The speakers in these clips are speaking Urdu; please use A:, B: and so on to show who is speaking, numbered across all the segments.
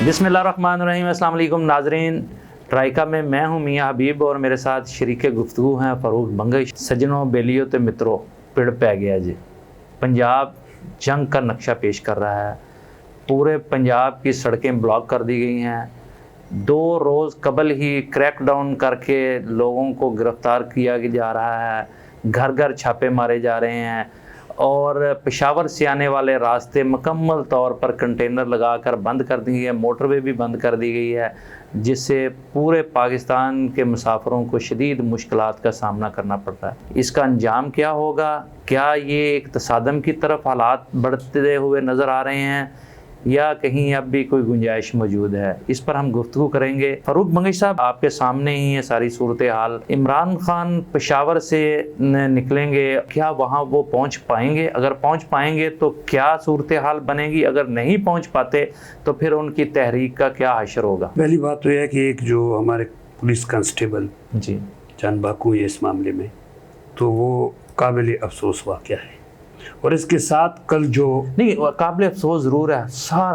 A: بسم اللہ الرحمن الرحیم۔ السلام علیکم ناظرین، ٹرائکا میں میں ہوں میاں حبیب اور میرے ساتھ شریک گفتگو ہیں فاروق بنگش۔ سجنوں بیلیوں تے مترو پڑ پہ گیا جی، پنجاب جنگ کا نقشہ پیش کر رہا ہے۔ پورے پنجاب کی سڑکیں بلاک کر دی گئی ہیں۔ 2 روز قبل ہی کریک ڈاؤن کر کے لوگوں کو گرفتار کیا جا رہا ہے، گھر گھر چھاپے مارے جا رہے ہیں اور پشاور سے آنے والے راستے مکمل طور پر کنٹینر لگا کر بند کر دی گئی ہے، موٹر وے بھی بند کر دی گئی ہے، جس سے پورے پاکستان کے مسافروں کو شدید مشکلات کا سامنا کرنا پڑتا ہے۔ اس کا انجام کیا ہوگا؟ کیا یہ ایک تصادم کی طرف حالات بڑھتے ہوئے نظر آ رہے ہیں یا کہیں اب بھی کوئی گنجائش موجود ہے؟ اس پر ہم گفتگو کریں گے۔ فاروق بنگش صاحب، آپ کے سامنے ہی ہے ساری صورتحال۔ عمران خان پشاور سے نکلیں گے، کیا وہاں وہ پہنچ پائیں گے؟ اگر پہنچ پائیں گے تو کیا صورتحال بنے گی؟ اگر نہیں پہنچ پاتے تو پھر ان کی تحریک کا کیا حشر ہوگا؟
B: پہلی بات تو یہ ہے کہ ایک جو ہمارے پولیس کانسٹیبل جی جان باقو ہے اس معاملے میں، تو وہ قابل افسوس واقعہ ہے، اور اس کے ساتھ کل جو
A: نہیں، قابل افسوس ضرور ہے،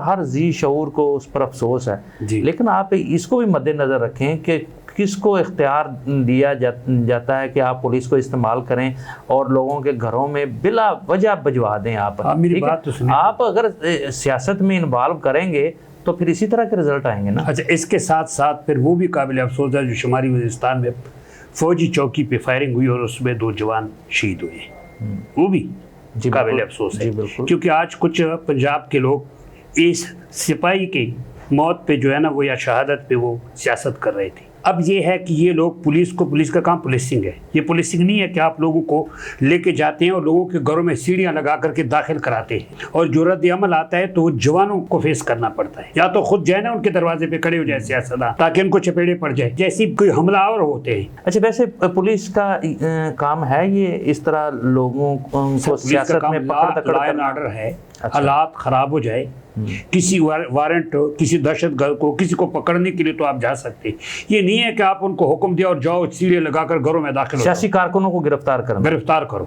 A: ہر ذی شعور کو اس پر افسوس ہے
B: جی،
A: لیکن آپ اس کو بھی مد نظر رکھیں کہ کس کو اختیار دیا جاتا ہے کہ آپ پولیس کو استعمال کریں اور لوگوں کے گھروں میں بلا وجہ بجوا دیں۔
B: میری بات تو سنیں،
A: آپ اگر سیاست میں انوالو کریں گے تو پھر اسی طرح کے رزلٹ آئیں گے نا۔
B: اچھا، اس کے ساتھ ساتھ پھر وہ بھی قابل افسوس ہے جو شمالی وزیرستان میں فوجی چوکی پہ فائرنگ ہوئی اور اس میں 2 جوان شہید ہوئے، وہ بھی قابل افسوس ہے، کیونکہ آج کچھ پنجاب کے لوگ اس سپاہی کی موت پہ جو ہے نا وہ یا شہادت پہ وہ سیاست کر رہے تھے۔ اب یہ ہے کہ یہ لوگ پولیس کا کام پولیسنگ ہے، یہ پولیسنگ نہیں ہے کہ آپ لوگوں کو لے کے جاتے ہیں اور لوگوں کے گھروں میں سیڑھیاں لگا کر کے داخل کراتے ہیں، اور جو رد عمل آتا ہے تو وہ جوانوں کو فیس کرنا پڑتا ہے، یا تو خود جائے نا ان کے دروازے پہ کھڑے ہو جائے سیاستدان تاکہ ان کو چپیڑے پڑ جائے جیسی کوئی حملہ آور ہوتے ہیں۔
A: اچھا، ویسے پولیس کا کام ہے یہ اس طرح لوگوں کو سیاست میں پکڑ کرنا؟
B: آرڈر ہے، حالات خراب ہو جائے، کسی وارنٹ کسی دہشت گرد کو کسی کو پکڑنے کے لیے تو آپ جا سکتے، یہ نہیں ہے کہ آپ ان کو حکم دیا اور جاؤ سیڑھے لگا کر گھروں میں داخل ہو،
A: سیاسی کارکنوں کو گرفتار کرو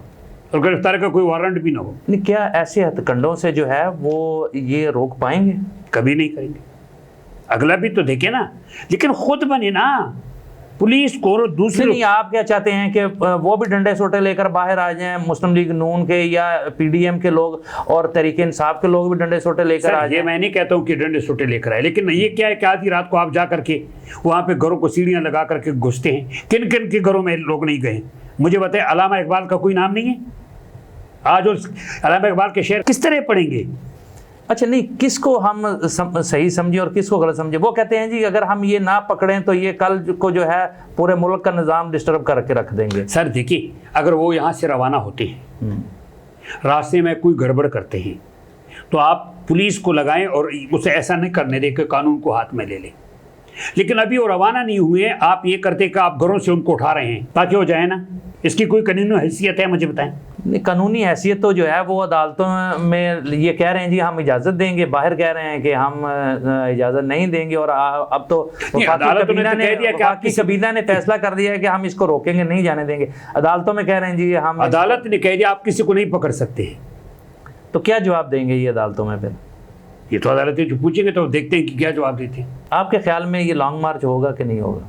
B: اور گرفتار کا کوئی وارنٹ بھی نہ ہو۔
A: کیا ایسے ہتھ کنڈوں سے جو ہے وہ یہ روک پائیں گے؟
B: کبھی نہیں کریں گے، اگلا بھی تو دیکھیں نا، لیکن خود بنے نا پولیس کو دوسرے۔
A: نہیں، آپ کیا چاہتے ہیں کہ وہ بھی ڈنڈے سوٹے لے کر باہر آ جائیں، مسلم لیگ نون کے یا پی ڈی ایم کے لوگ اور تحریک انصاف کے لوگ بھی ڈنڈے سوٹے لے کر آ جائیں؟
B: یہ میں نہیں کہتا ہوں کہ ڈنڈے سوٹے لے کر آئے، لیکن یہ کیا ہے کہ آدھی رات کو آپ جا کر کے وہاں پہ گھروں کو سیڑھیاں لگا کر کے گھستے ہیں۔ کن کن کے گھروں میں لوگ نہیں گئے مجھے بتائیں؟ علامہ اقبال کا کوئی نام نہیں ہے؟ آج علامہ اقبال کے شعر کس طرح پڑھیں گے؟
A: اچھا، نہیں، کس کو ہم صحیح سمجھے اور کس کو غلط سمجھے؟ وہ کہتے ہیں جی اگر ہم یہ نہ پکڑیں تو یہ کل کو جو ہے پورے ملک کا نظام ڈسٹرب کر کے رکھ دیں گے۔
B: سر دیکھیے، اگر وہ یہاں سے روانہ ہوتے ہیں، راستے میں کوئی گڑبڑ کرتے ہیں تو آپ پولیس کو لگائیں اور اسے ایسا نہیں کرنے دیں کہ قانون کو ہاتھ میں لے لیں، لیکن ابھی وہ روانہ نہیں ہوئے، آپ یہ کرتے کہ آپ گھروں سے ان کو اٹھا رہے ہیں تاکہ وہ جائیں نا، اس کی کوئی قانونی حیثیت ہے؟ مجھے بتائیں۔
A: قانونی حیثیت تو جو ہے وہ عدالتوں میں یہ کہہ رہے ہیں جی ہم اجازت دیں گے، باہر کہہ رہے ہیں کہ ہم اجازت نہیں دیں گے، اور اب تو وفاقی کابینہ نے فیصلہ کر دیا ہے کہ ہم اس کو روکیں گے، نہیں جانے دیں گے۔ عدالتوں میں کہہ رہے ہیں جی ہم،
B: عدالت نے کہہ دیا آپ کسی کو نہیں پکڑ سکتے،
A: تو کیا جواب دیں گے یہ عدالتوں میں؟ پھر
B: یہ تو عدالتیں جو پوچھیں گے تو دیکھتے ہیں کہ کیا جواب دیتے ہیں۔
A: آپ کے خیال میں یہ لانگ مارچ ہوگا کہ نہیں ہوگا؟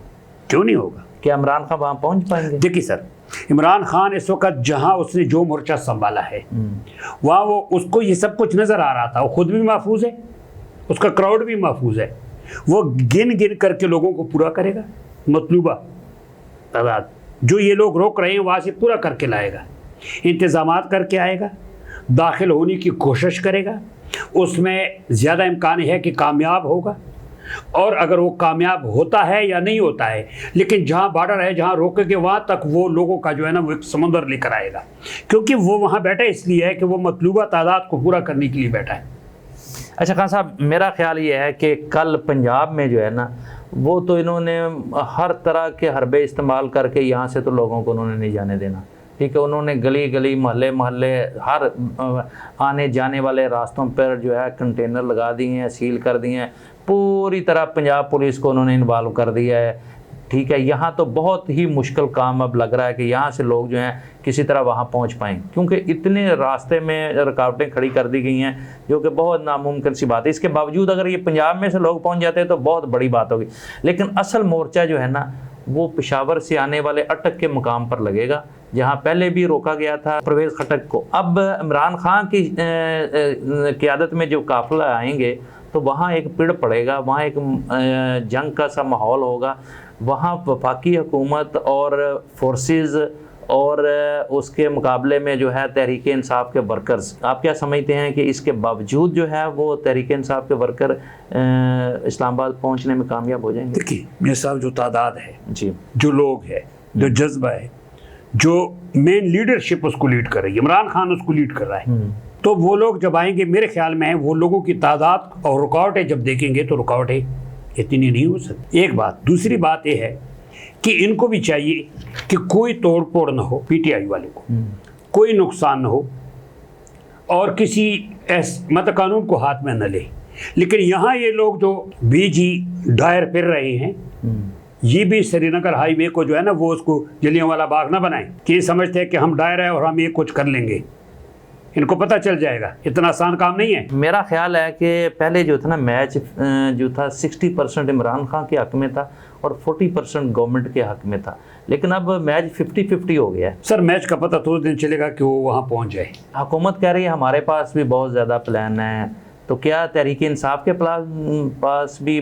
B: کیوں نہیں ہوگا؟
A: کیا عمران خان وہاں پہنچ پائیں گے؟
B: دیکھیے سر، عمران خان اس وقت جہاں اس نے جو مورچہ سنبھالا ہے وہاں وہ اس کو یہ سب کچھ نظر آ رہا تھا، وہ خود بھی محفوظ ہے، اس کا کراؤڈ بھی محفوظ ہے، وہ گن کر کے لوگوں کو پورا کرے گا، مطلوبہ تعداد جو یہ لوگ روک رہے ہیں وہاں سے پورا کر کے لائے گا، انتظامات کر کے آئے گا، داخل ہونے کی کوشش کرے گا، اس میں زیادہ امکان ہے کہ کامیاب ہوگا، اور اگر وہ کامیاب ہوتا ہے یا نہیں ہوتا ہے، لیکن جہاں بارڈر ہے جہاں روکے گے وہاں تک وہ لوگوں کا جو ہے نا وہ ایک سمندر لے کر آئے گا، کیونکہ وہ وہاں بیٹھا اس لیے ہے کہ وہ مطلوبہ تعداد کو پورا کرنے کے لیے بیٹھا ہے۔
A: اچھا خان صاحب، میرا خیال یہ ہے کہ کل پنجاب میں جو ہے نا وہ تو انہوں نے ہر طرح کے حربے استعمال کر کے یہاں سے تو لوگوں کو انہوں نے نہیں جانے دینا، ٹھیک ہے، انہوں نے گلی گلی محلے ہر آنے جانے والے راستوں پر جو ہے کنٹینر لگا دیے ہیں، سیل کر دیے ہیں، پوری طرح پنجاب پولیس کو انہوں نے انوالو کر دیا ہے، ٹھیک ہے، یہاں تو بہت ہی مشکل کام اب لگ رہا ہے کہ یہاں سے لوگ جو ہیں کسی طرح وہاں پہنچ پائیں، کیونکہ اتنے راستے میں رکاوٹیں کھڑی کر دی گئی ہیں جو کہ بہت ناممکن سی بات ہے۔ اس کے باوجود اگر یہ پنجاب میں سے لوگ پہنچ جاتے ہیں تو بہت بڑی بات ہوگی، لیکن اصل مورچہ جو ہے نا وہ پشاور سے آنے والے اٹک کے مقام پر لگے گا، جہاں پہلے بھی روکا گیا تھا پرویز خٹک کو۔ اب عمران خان کی قیادت میں جو قافلہ آئیں گے تو وہاں ایک پڑ پڑے گا، وہاں ایک جنگ کا سا ماحول ہوگا، وہاں وفاقی حکومت اور فورسز اور اس کے مقابلے میں جو ہے تحریک انصاف کے ورکرز۔ آپ کیا سمجھتے ہیں کہ اس کے باوجود جو ہے وہ تحریک انصاف کے ورکر اسلام آباد پہنچنے میں کامیاب ہو جائیں گے؟
B: دیکھیے میرے صاحب، جو تعداد ہے،
A: جی،
B: جو لوگ ہے، جو جذبہ ہے، جو مین لیڈرشپ اس کو لیڈ کر رہی ہے، عمران خان اس کو لیڈ کر رہا ہے، تو وہ لوگ جب آئیں گے میرے خیال میں وہ لوگوں کی تعداد اور رکاوٹیں جب دیکھیں گے تو رکاوٹیں اتنی نہیں ہو سکتی، ایک بات۔ دوسری بات یہ ہے کہ ان کو بھی چاہیے کہ کوئی توڑ پھوڑ نہ ہو، پی ٹی آئی والے کو کوئی نقصان نہ ہو اور کسی مطلب قانون کو ہاتھ میں نہ لے۔ لیکن یہاں یہ لوگ جو بی جی ڈائر پھر رہے ہیں، یہ بھی سری نگر ہائی وے کو جو ہے نا وہ اس کو جلیاں والا باغ نہ بنائیں کہ یہ سمجھتے ہیں کہ ہم ڈائر ہیں اور ہم یہ کچھ کر لیں گے۔ ان کو پتہ چل جائے گا اتنا آسان کام نہیں ہے۔
A: میرا خیال ہے کہ پہلے جو تھا نا میچ جو تھا 60% عمران خان کے حق میں تھا اور 40% گورنمنٹ کے حق میں تھا، لیکن اب میچ 50-50 ہو گیا ہے۔
B: سر میچ کا پتہ تو اس دن چلے گا کہ وہ وہاں پہنچ جائے۔
A: حکومت کہہ رہی ہے ہمارے پاس بھی بہت زیادہ پلان ہے، تو کیا تحریک انصاف کے پاس بھی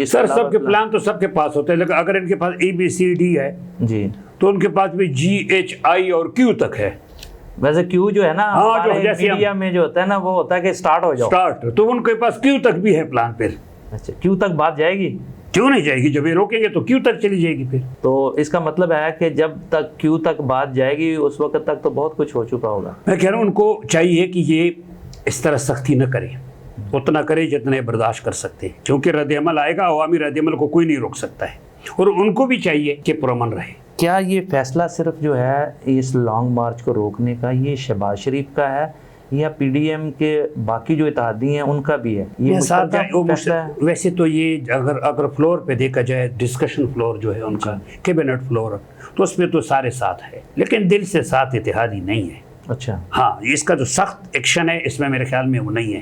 B: سر سب کے پلان تو سب کے پاس ہوتے ہیں، لیکن اگر ان کے پاس ABCD ہے
A: جی
B: تو ان کے پاس بھی GHI اور Q تک ہے۔
A: ویسے کیوں جو ہے نا
B: جو
A: ہمارے
B: جیسے
A: میڈیا میں جو ہوتا ہے نا وہ ہوتا ہے کہ سٹارٹ ہو جاؤ،
B: سٹارٹ، تو ان کے پاس Q تک بھی ہے پلان۔ پھر
A: اچھا کیوں تک بات جائے گی؟
B: کیوں نہیں جائے گی؟ جب یہ روکیں گے تو Q تک چلی جائے گی۔ پھر
A: تو اس کا مطلب ہے کہ جب تک Q تک بات جائے گی اس وقت تک تو بہت کچھ ہو چکا ہوگا۔
B: میں کہہ رہا ہوں ان کو چاہیے کہ یہ اس طرح سختی نہ کرے، اتنا کرے جتنے برداشت کر سکتے ہیں، کیونکہ رد عمل آئے گا، عوامی رد عمل کو کوئی نہیں روک سکتا ہے، اور ان کو بھی چاہیے کہ پرامن رہے۔
A: کیا یہ فیصلہ صرف جو ہے اس لانگ مارچ کو روکنے کا یہ شہباز شریف کا ہے یا پی ڈی ایم کے باقی جو اتحادی ہیں ان کا بھی ہے؟ یہ فیصلہ ہے؟
B: ویسے تو یہ اگر فلور پہ دیکھا جائے، ڈسکشن فلور جو ہے ان کا کیبنٹ فلور، تو اس میں تو سارے ساتھ ہے، لیکن دل سے ساتھ اتحادی نہیں ہے۔
A: اچھا
B: ہاں، اس کا جو سخت ایکشن ہے اس میں میرے خیال میں وہ نہیں ہے،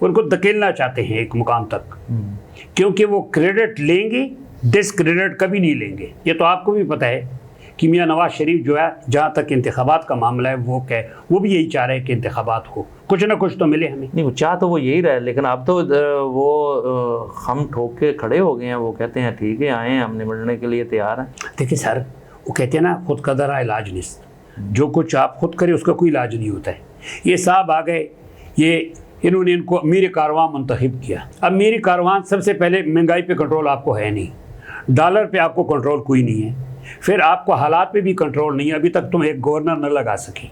B: ان کو دھکیلنا چاہتے ہیں ایک مقام تک، کیونکہ وہ کریڈٹ لیں گے، ڈسکریڈٹ کبھی نہیں لیں گے۔ یہ تو آپ کو بھی پتہ ہے کہ میاں نواز شریف جو ہے جہاں تک انتخابات کا معاملہ ہے وہ بھی یہی چاہ رہے ہیں کہ انتخابات ہو، کچھ نہ کچھ تو ملے ہمیں۔
A: نہیں، وہ چاہ تو وہ یہی رہے، لیکن اب تو وہ ہم ٹھوک کے کھڑے ہو گئے ہیں، وہ کہتے ہیں ٹھیک ہے آئیں، ہم نمٹنے کے لیے تیار ہیں۔
B: دیکھیں سر، وہ کہتے ہیں نا خود کا درا علاج نیست، جو کچھ آپ خود کرے اس کا کوئی علاج نہیں ہوتا ہے۔ یہ صاحب آ گئے، انہوں نے ان کو امیر کاروان منتخب کیا۔ اب امیر کاروان سب سے پہلے مہنگائی پہ کنٹرول آپ کو ہے نہیں، ڈالر پہ آپ کو کنٹرول کوئی نہیں ہے، پھر آپ کو حالات پہ بھی کنٹرول نہیں ہے، ابھی تک تم ایک گورنر نہ لگا سکے۔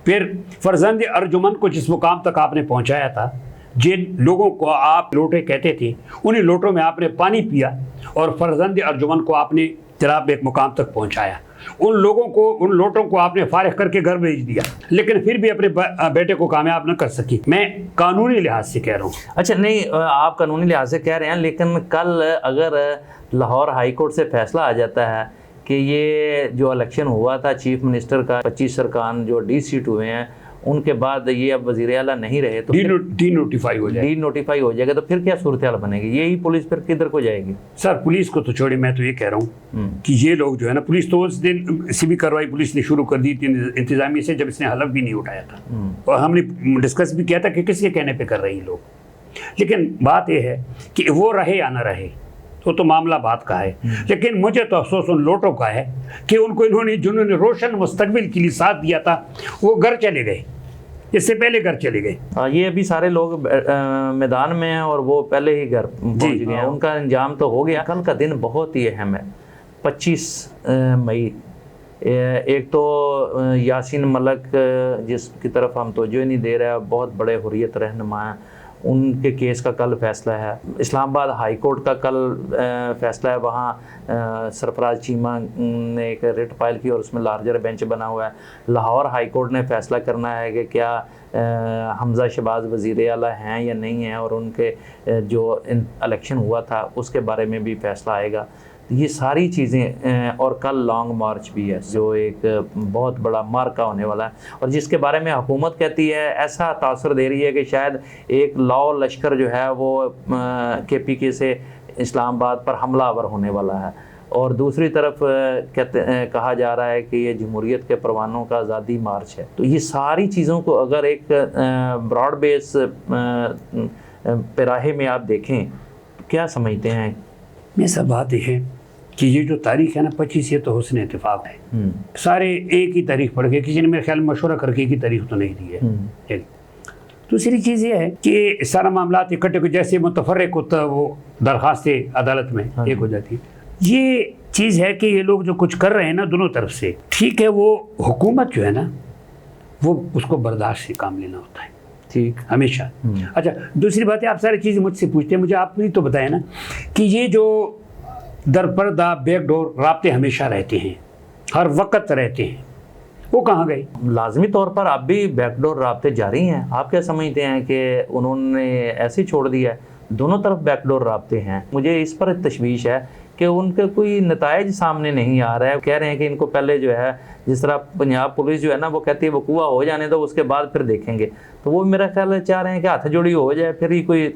B: پھر فرزند ارجمن کو جس مقام تک آپ نے پہنچایا تھا، جن لوگوں کو آپ لوٹے کہتے تھے، انہیں لوٹوں میں آپ نے پانی پیا اور فرزند ارجمن کو آپ نے جناب ایک مقام تک پہنچایا۔ ان لوٹوں کو آپ نے فارغ کر کے گھر بھیج دیا، لیکن پھر بھی اپنے بیٹے کو کامیاب نہ کر سکی۔ میں قانونی لحاظ سے کہہ رہا ہوں۔
A: اچھا نہیں، آپ قانونی لحاظ سے کہہ رہے ہیں، لیکن کل اگر لاہور ہائی کورٹ سے فیصلہ آ جاتا ہے کہ یہ جو الیکشن ہوا تھا چیف منسٹر کا، 25 ارکان جو ڈی سیٹ ہوئے ہیں، ان کے بعد یہ اب وزیر اعلیٰ نہیں رہے تو
B: ڈی نوٹیفائی
A: ہو جائے گا، تو پھر کیا صورتحال بنے گی؟ یہی پولیس پھر کدھر کو جائے گی؟
B: سر پولیس کو تو چھوڑے، میں تو یہ کہہ رہا ہوں کہ یہ لوگ جو ہے نا، پولیس تو اس دن سی بھی کارروائی پولیس نے شروع کر دی تھی انتظامیہ سے، جب اس نے حلف بھی نہیں اٹھایا تھا، اور ہم نے ڈسکس بھی کیا تھا کہ کس کے کہنے پہ کر رہے ہیں لوگ۔ لیکن بات یہ ہے کہ وہ رہے یا نہ رہے تو معاملہ بات کا ہے، لیکن مجھے تو افسوس ان لوٹوں کا ہے کہ ان کو جنہوں نے روشن مستقبل کے لیے ساتھ دیا تھا وہ گھر چلے گئے، اس سے پہلے گھر چلے گئے۔
A: یہ ابھی سارے لوگ میدان میں ہیں اور وہ پہلے ہی گھر پہنچ گئے ہیں، ان کا انجام تو ہو گیا۔ کل کا دن بہت ہی اہم ہے، 25 مئی۔ ایک تو یاسین ملک جس کی طرف ہم توجہ نہیں دے رہے، بہت بڑے حریت رہنما ہیں، ان کے کیس کا کل فیصلہ ہے۔ اسلام آباد ہائی کورٹ کا کل فیصلہ ہے، وہاں سرفراز چیمہ نے ایک ریٹ فائل کی اور اس میں لارجر بینچ بنا ہوا ہے۔ لاہور ہائی کورٹ نے فیصلہ کرنا ہے کہ کیا حمزہ شہباز وزیر اعلیٰ ہیں یا نہیں ہیں، اور ان کے جو الیکشن ہوا تھا اس کے بارے میں بھی فیصلہ آئے گا۔ یہ ساری چیزیں اور کل لانگ مارچ بھی ہے جو ایک بہت بڑا مارکا ہونے والا ہے، اور جس کے بارے میں حکومت کہتی ہے، ایسا تاثر دے رہی ہے کہ شاید ایک لاؤ لشکر جو ہے وہ KPK سے اسلام آباد پر حملہ آور ہونے والا ہے، اور دوسری طرف کہا جا رہا ہے کہ یہ جمہوریت کے پروانوں کا آزادی مارچ ہے۔ تو یہ ساری چیزوں کو اگر ایک براڈ بیس پیراہے میں آپ دیکھیں، کیا سمجھتے ہیں؟
B: میں سب بات یہ ہے کہ یہ جو تاریخ ہے نا 25، یہ تو حسن اتفاق ہے، سارے ایک ہی تاریخ پڑھ کے، کسی نے میرے خیال میں مشورہ کر کے ایک ہی تاریخ تو نہیں دی ہے۔ ایک دوسری چیز یہ ہے کہ سارا معاملات اکٹھے کو جیسے متفرق ہوتا ہے، وہ درخواستیں عدالت میں ایک ہو جاتی ہے۔ یہ چیز ہے کہ یہ لوگ جو کچھ کر رہے ہیں نا دونوں طرف سے، ٹھیک ہے، وہ حکومت جو ہے نا وہ اس کو برداشت سے کام لینا ہوتا ہے، ٹھیک، ہمیشہ۔ اچھا، دوسری بات ہے، آپ ساری چیزیں مجھ سے پوچھتے ہیں، مجھے آپ نے تو بتایا نا کہ یہ جو در پردہ بیک ڈور رابطے ہمیشہ رہتے ہیں، ہر وقت رہتے ہیں، وہ کہاں گئے؟
A: لازمی طور پر اب بھی بیک ڈور رابطے جاری ہیں۔ آپ کیا سمجھتے ہیں کہ انہوں نے ایسے چھوڑ دیا ہے؟ دونوں طرف بیک ڈور رابطے ہیں۔ مجھے اس پر تشویش ہے کہ ان کے کوئی نتائج سامنے نہیں آ رہا ہے۔ کہہ رہے ہیں کہ ان کو پہلے جو ہے، جس طرح پنجاب پولیس جو ہے نا وہ کہتی ہے وقوع ہو جانے دو، اس کے بعد پھر دیکھیں گے، تو وہ میرا خیال ہے چاہ رہے ہیں کہ ہاتھ جوڑی ہو جائے، پھر ہی کوئی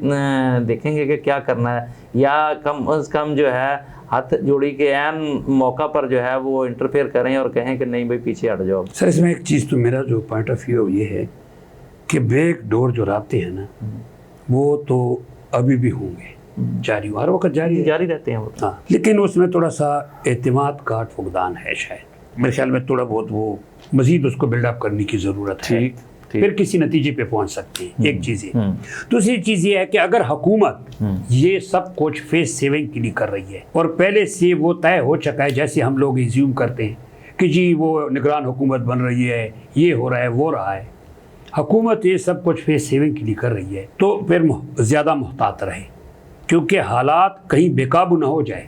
A: دیکھیں گے کہ کیا کرنا ہے، یا کم از کم جو ہے ہاتھ جوڑی کے عین موقع پر جو ہے وہ انٹرفیئر کریں اور کہیں کہ نہیں بھائی پیچھے ہٹ جاؤ۔
B: سر اس میں ایک چیز تو میرا جو پوائنٹ آف ویو یہ ہے کہ بیک ڈور جو رابطے ہیں نا وہ تو ابھی بھی ہوں گے، جاری ہر وقت جاری
A: رہتے ہیں وہ،
B: ہاں، لیکن اس میں تھوڑا سا اعتماد کا فقدان ہے، شاید میرے خیال میں تھوڑا بہت وہ مزید اس کو بلڈ اپ کرنے کی ضرورت ہے، پھر کسی نتیجے پہ پہنچ سکتے ہیں۔ ایک چیز یہ، دوسری چیز یہ ہے کہ اگر حکومت یہ سب کچھ فیس سیونگ کے لیے کر رہی ہے اور پہلے سے وہ طے ہو چکا ہے، جیسے ہم لوگ ایزیوم کرتے ہیں کہ جی وہ نگران حکومت بن رہی ہے، یہ ہو رہا ہے وہ رہا ہے، حکومت یہ سب کچھ فیس سیونگ کے لیے کر رہی ہے، تو پھر زیادہ محتاط رہے، کیونکہ حالات کہیں بے قابو نہ ہو جائے۔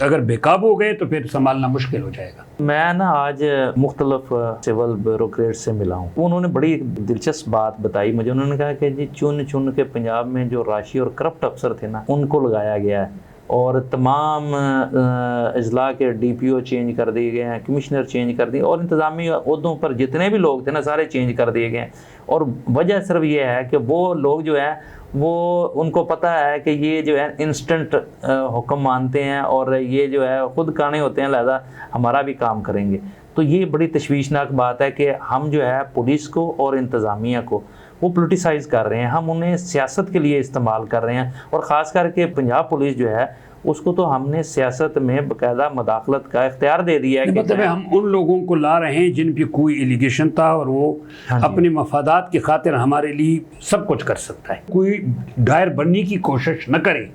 B: اگر بے قابو ہو گئے تو پھر سنبھالنا مشکل ہو جائے گا۔
A: میں نا آج مختلف سول بیوروکریٹ سے ملا ہوں، انہوں نے بڑی دلچسپ بات بتائی مجھے۔ انہوں نے کہا کہ جی چن کے پنجاب میں جو راشی اور کرپٹ افسر تھے نا ان کو لگایا گیا ہے، اور تمام اضلاع کے DPO چینج کر دیے گئے ہیں، کمشنر چینج کر دیے، اور انتظامی عہدوں پر جتنے بھی لوگ تھے نا سارے چینج کر دیے گئے ہیں۔ اور وجہ صرف یہ ہے کہ وہ لوگ جو ہے وہ ان کو پتہ ہے کہ یہ جو ہے انسٹنٹ حکم مانتے ہیں اور یہ جو ہے خود کانے ہوتے ہیں، لہذا ہمارا بھی کام کریں گے۔ تو یہ بڑی تشویشناک بات ہے کہ ہم جو ہے پولیس کو اور انتظامیہ کو وہ پولیٹیسائز کر رہے ہیں، ہم انہیں سیاست کے لیے استعمال کر رہے ہیں، اور خاص کر کے پنجاب پولیس جو ہے اس کو تو ہم نے سیاست میں باقاعدہ مداخلت کا اختیار دے دیا ہے۔
B: مطلب ہم ان لوگوں کو لا رہے ہیں جن پہ کوئی ایلیگیشن تھا اور وہ اپنے مفادات کی خاطر ہمارے لیے سب کچھ کر سکتا ہے، کوئی ڈائر بننے کی کوشش نہ کرے،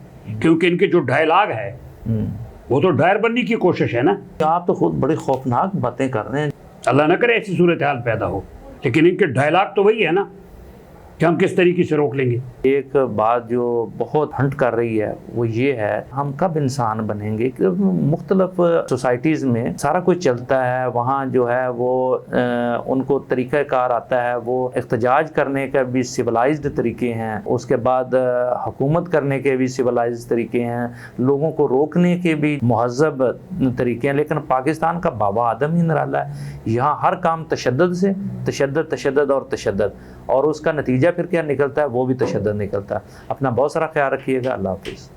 B: کیونکہ ان کے جو ڈائلاگ ہے وہ تو ڈائر بننے کی کوشش ہے نا۔
A: آپ تو خود بڑی خوفناک باتیں کر رہے ہیں،
B: اللہ نہ کرے ایسی صورتحال پیدا ہو، لیکن ان کے ڈائلاگ تو وہی ہے نا کہ ہم کس طریقے سے روک لیں گے۔
A: ایک بات جو بہت ہنٹ کر رہی ہے وہ یہ ہے، ہم کب انسان بنیں گے؟ کہ مختلف سوسائٹیز میں سارا کچھ چلتا ہے، وہاں جو ہے وہ ان کو طریقہ کار آتا ہے، وہ احتجاج کرنے کا بھی سیولائزڈ طریقے ہیں، اس کے بعد حکومت کرنے کے بھی سیولائزڈ طریقے ہیں، لوگوں کو روکنے کے بھی مہذب طریقے ہیں، لیکن پاکستان کا بابا آدم ہی نرالا ہے، یہاں ہر کام تشدد سے، تشدد اور تشدد، اور اس کا نتیجہ پھر کیا نکلتا ہے وہ بھی تشدد نکلتا ہے۔ اپنا بہت سارا خیال رکھیے گا، اللہ حافظ۔